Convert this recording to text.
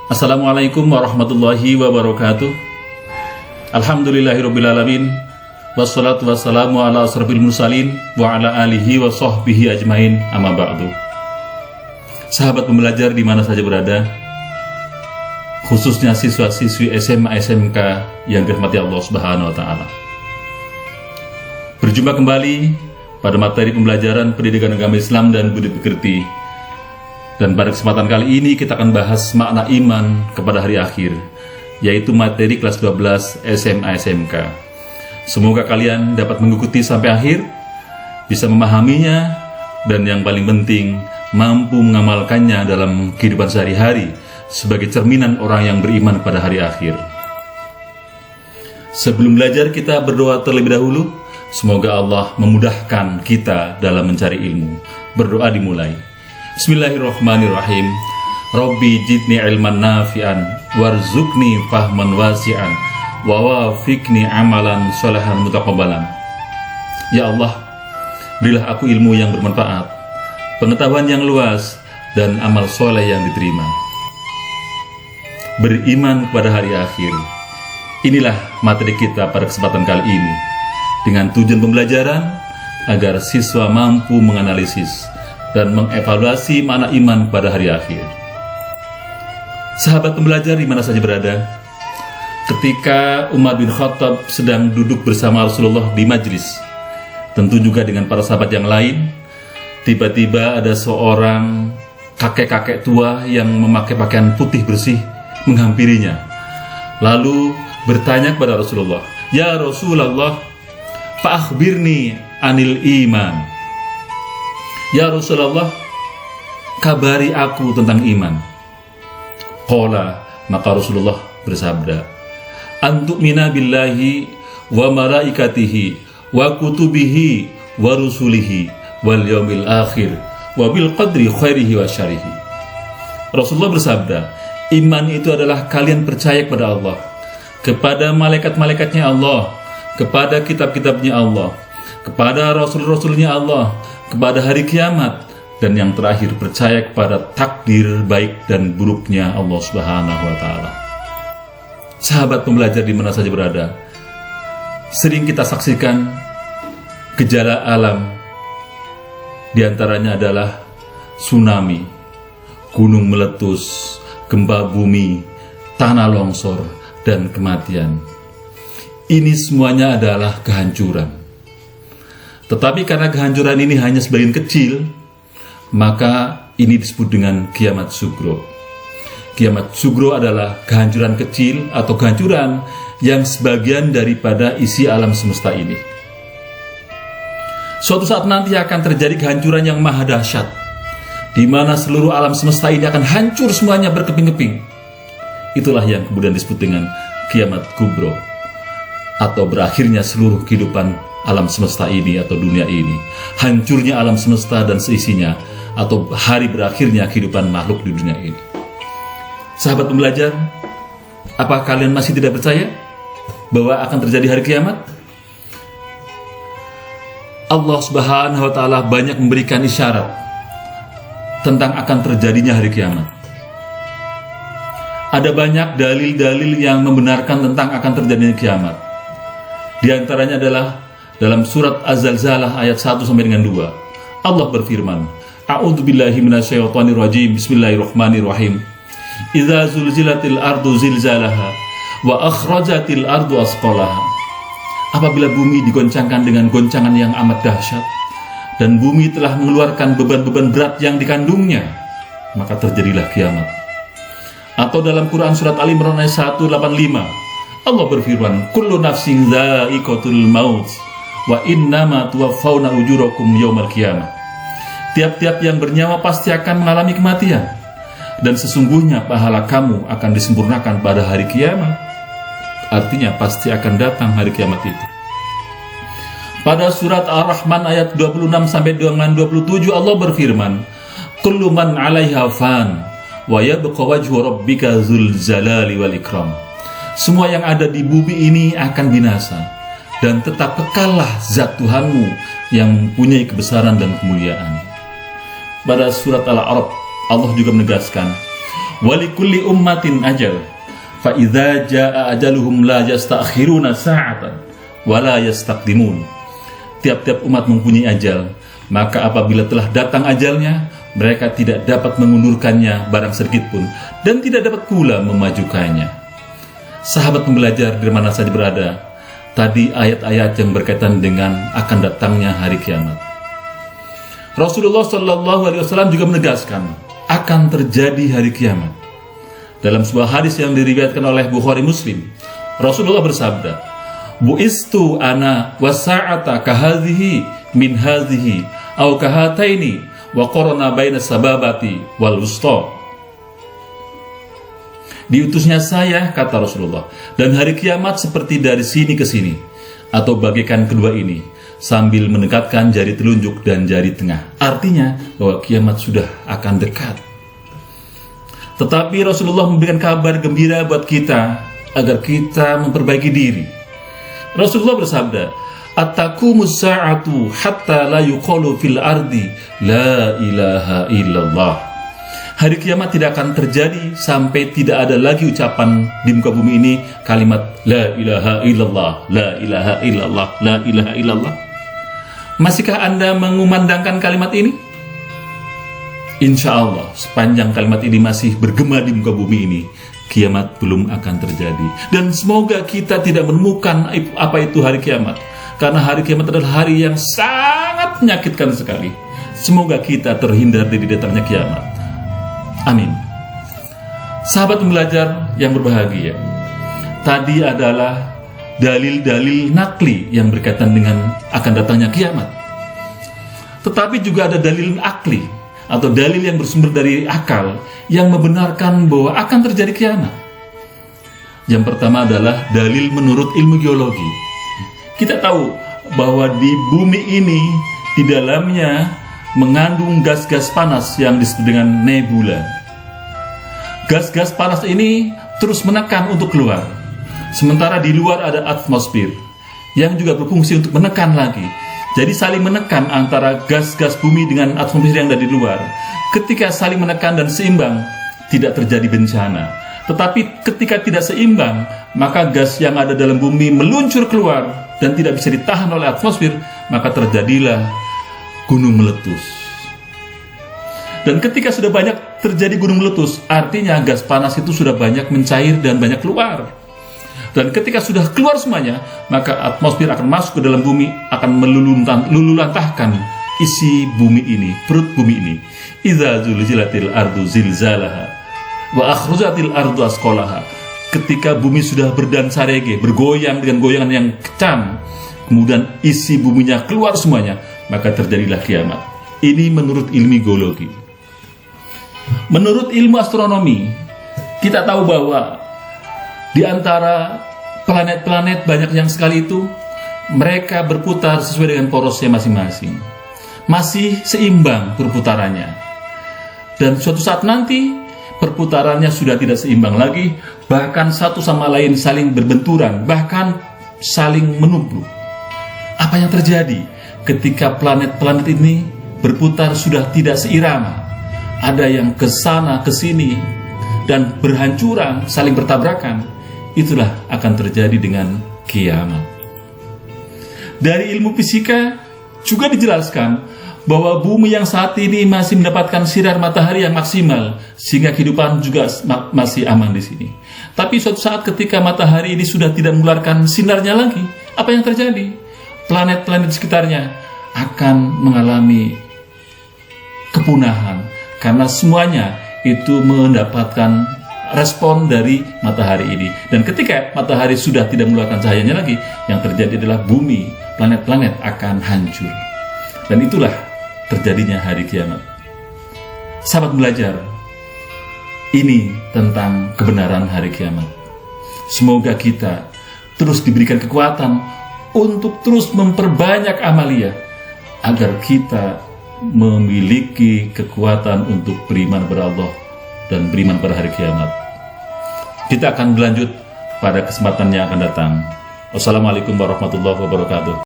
Assalamualaikum warahmatullahi wabarakatuh. Alhamdulillahirrabbilalamin. Wassalatu wassalamu ala asrafil mursalin wa ala alihi wa sahbihi ajmain, amma ba'du. Sahabat pembelajar di mana saja berada, khususnya siswa-siswi SMA SMK yang dirahmati Allah Subhanahu wa taala. Berjumpa kembali pada materi pembelajaran pendidikan agama Islam dan budi pekerti. Dan pada kesempatan kali ini kita akan bahas makna iman kepada hari akhir, yaitu materi kelas 12 SMA SMK. Semoga kalian dapat mengikuti sampai akhir, bisa memahaminya, dan yang paling penting, mampu mengamalkannya dalam kehidupan sehari-hari sebagai cerminan orang yang beriman pada hari akhir. Sebelum belajar, kita berdoa terlebih dahulu. Semoga Allah memudahkan kita dalam mencari ilmu. Berdoa dimulai. Bismillahirrahmanirrahim. Rabbi jidni ilman nafi'an warzuqni fahman wasi'an wa wafiqni amalan sholihan mutaqabbalan. Ya Allah, berilah aku ilmu yang bermanfaat, pengetahuan yang luas, dan amal soleh yang diterima. Beriman kepada hari akhir. Inilah materi kita pada kesempatan kali ini, dengan tujuan pembelajaran agar siswa mampu menganalisis dan mengevaluasi makna iman pada hari akhir. Sahabat pembelajar di mana saja berada, ketika Umar bin Khattab sedang duduk bersama Rasulullah di majlis, tentu juga dengan para sahabat yang lain, tiba-tiba ada seorang kakek-kakek tua yang memakai pakaian putih bersih menghampirinya, lalu bertanya kepada Rasulullah, "Ya Rasulullah, fa'akhbirni anil iman." Ya Rasulullah, kabari aku tentang iman. Qala, maka Rasulullah bersabda, "Antu'mina billahi wa malaikatihi wa kutubihi wa rusulihi wal yaumil akhir wa bil qadri khairihi wa syarihi." Rasulullah bersabda, iman itu adalah kalian percaya kepada Allah, kepada malaikat-malaikatnya Allah, kepada kitab-kitabnya Allah, kepada rasul-rasulnya Allah, kepada hari kiamat, dan yang terakhir percaya kepada takdir baik dan buruknya Allah Subhanahu wa taala. Sahabat pembelajar di mana saja berada, sering kita saksikan gejala alam, di antaranya adalah tsunami, gunung meletus, gempa bumi, tanah longsor, dan kematian. Ini semuanya adalah kehancuran. Tetapi karena kehancuran ini hanya sebagian kecil, maka ini disebut dengan kiamat sugro. Kiamat sugro adalah kehancuran kecil atau kehancuran yang sebagian daripada isi alam semesta ini. Suatu saat nanti akan terjadi kehancuran yang maha dahsyat, di mana seluruh alam semesta ini akan hancur semuanya berkeping-keping. Itulah yang kemudian disebut dengan kiamat kubro, atau berakhirnya seluruh kehidupan alam semesta ini atau dunia ini, hancurnya alam semesta dan seisinya, atau hari berakhirnya kehidupan makhluk di dunia ini. Sahabat pembelajar, apa kalian masih tidak percaya bahwa akan terjadi hari kiamat? Allah Subhanahu wa taala banyak memberikan isyarat tentang akan terjadinya hari kiamat. Ada banyak dalil-dalil yang membenarkan tentang akan terjadinya kiamat. Di antaranya adalah dalam surat Az-Zalzalah ayat 1 sampai dengan 2. Allah berfirman, A'udzubillahi minasyaitonir rajim. Bismillahirrahmanirrahim. Idza zulzilatil ardu zilzalaha wa akhrajatil ardu asqalaha. Apabila bumi digoncangkan dengan goncangan yang amat dahsyat, dan bumi telah mengeluarkan beban-beban berat yang dikandungnya, maka terjadilah kiamat. Atau dalam Quran surat Al Imran ayat 185, Allah berfirman, Kullu nafsin dha'iqatul maut wa innama tuwaffawna ujurakum yaumal qiyamah. Tiap-tiap yang bernyawa pasti akan mengalami kematian, dan sesungguhnya pahala kamu akan disempurnakan pada hari kiamat. Artinya pasti akan datang hari kiamat itu. Pada surat Ar-Rahman ayat 26 sampai dengan 27 Allah berfirman, Kullu man 'alaiha fan wa yabqa wajhu rabbika dzul jalali wal ikram. Semua yang ada di bumi ini akan binasa, dan tetap kekallah zat Tuhanmu yang mempunyai kebesaran dan kemuliaan. Pada surat Al-A'raf Allah juga menegaskan, walikulli ummatin ajal, fa idza jaa ajaluhum la yastakhiruna sa'atan wa la yastaqdimun. Tiap-tiap umat mempunyai ajal, maka apabila telah datang ajalnya, mereka tidak dapat mengundurkannya barang sedikit pun, dan tidak dapat pula memajukannya. Sahabat pembelajar di mana saja berada, tadi ayat-ayat yang berkaitan dengan akan datangnya hari kiamat. Rasulullah SAW juga menegaskan akan terjadi hari kiamat. Dalam sebuah hadis yang diriwayatkan oleh Bukhari Muslim, Rasulullah bersabda, "Bu'istu ana wasa'ata kahadhihi min hadhihi au kahataini wa qarana baina sababati wal wusta." Diutusnya saya, kata Rasulullah, dan hari kiamat seperti dari sini ke sini, atau bagaikan kedua ini, sambil mendekatkan jari telunjuk dan jari tengah. Artinya bahwa kiamat sudah akan dekat. Tetapi Rasulullah memberikan kabar gembira buat kita agar kita memperbaiki diri. Rasulullah bersabda, "Attaqumus sa'atu hatta la yuqalu fil ardi la ilaha illallah." Hari kiamat tidak akan terjadi sampai tidak ada lagi ucapan di muka bumi ini kalimat la ilaha illallah, la ilaha illallah, la ilaha illallah. Masihkah Anda mengumandangkan kalimat ini? Insya Allah, sepanjang kalimat ini masih bergema di muka bumi ini, kiamat belum akan terjadi. Dan semoga kita tidak menemukan apa itu hari kiamat, karena hari kiamat adalah hari yang sangat menyakitkan sekali. Semoga kita terhindar dari datangnya kiamat. Amin. Sahabat pembelajar yang berbahagia, tadi adalah dalil-dalil nakli yang berkaitan dengan akan datangnya kiamat. Tetapi juga ada dalil akli atau dalil yang bersumber dari akal yang membenarkan bahwa akan terjadi kiamat. Yang pertama adalah dalil menurut ilmu geologi. Kita tahu bahwa di bumi ini di dalamnya mengandung gas-gas panas yang disebut dengan nebula. Gas-gas panas ini terus menekan untuk keluar. Sementara di luar ada atmosfer yang juga berfungsi untuk menekan lagi. Jadi saling menekan antara gas-gas bumi dengan atmosfer yang ada di luar. Ketika saling menekan dan seimbang, tidak terjadi bencana. Tetapi ketika tidak seimbang, maka gas yang ada dalam bumi meluncur keluar dan tidak bisa ditahan oleh atmosfer, maka terjadilah gunung meletus. Dan ketika sudah banyak terjadi gunung meletus, artinya gas panas itu sudah banyak mencair dan banyak keluar. Dan ketika sudah keluar semuanya, maka atmosfer akan masuk ke dalam bumi, akan melululantahkan isi bumi ini, perut bumi ini. Idza zulzilatil ardu zilzalaha wa akhrajatil ardu asqalaha. Ketika bumi sudah berdansarege, bergoyang dengan goyangan yang kencang, kemudian isi buminya keluar semuanya, maka terjadilah kiamat. Ini menurut ilmu geologi. Menurut ilmu astronomi, kita tahu bahwa di antara planet-planet banyak yang sekali itu, mereka berputar sesuai dengan porosnya masing-masing. Masih seimbang perputarannya. Dan suatu saat nanti, perputarannya sudah tidak seimbang lagi, bahkan satu sama lain saling berbenturan, bahkan saling menubruk. Apa yang terjadi ketika planet-planet ini berputar sudah tidak seirama? Ada yang ke sana, ke sini, dan berhancuran, saling bertabrakan. Itulah akan terjadi dengan kiamat. Dari ilmu fisika juga dijelaskan bahwa bumi yang saat ini masih mendapatkan sinar matahari yang maksimal, sehingga kehidupan juga masih aman di sini. Tapi suatu saat ketika matahari ini sudah tidak mengeluarkan sinarnya lagi, apa yang terjadi? Planet-planet di sekitarnya akan mengalami kepunahan, karena semuanya itu mendapatkan respon dari matahari ini. Dan ketika matahari sudah tidak mengeluarkan cahayanya lagi, yang terjadi adalah bumi, planet-planet akan hancur. Dan itulah terjadinya hari kiamat. Sahabat belajar, ini tentang kebenaran hari kiamat. Semoga kita terus diberikan kekuatan untuk terus memperbanyak amalia, agar kita memiliki kekuatan untuk beriman kepada Allah dan beriman pada hari kiamat. Kita akan berlanjut pada kesempatan yang akan datang. Wassalamualaikum warahmatullahi wabarakatuh.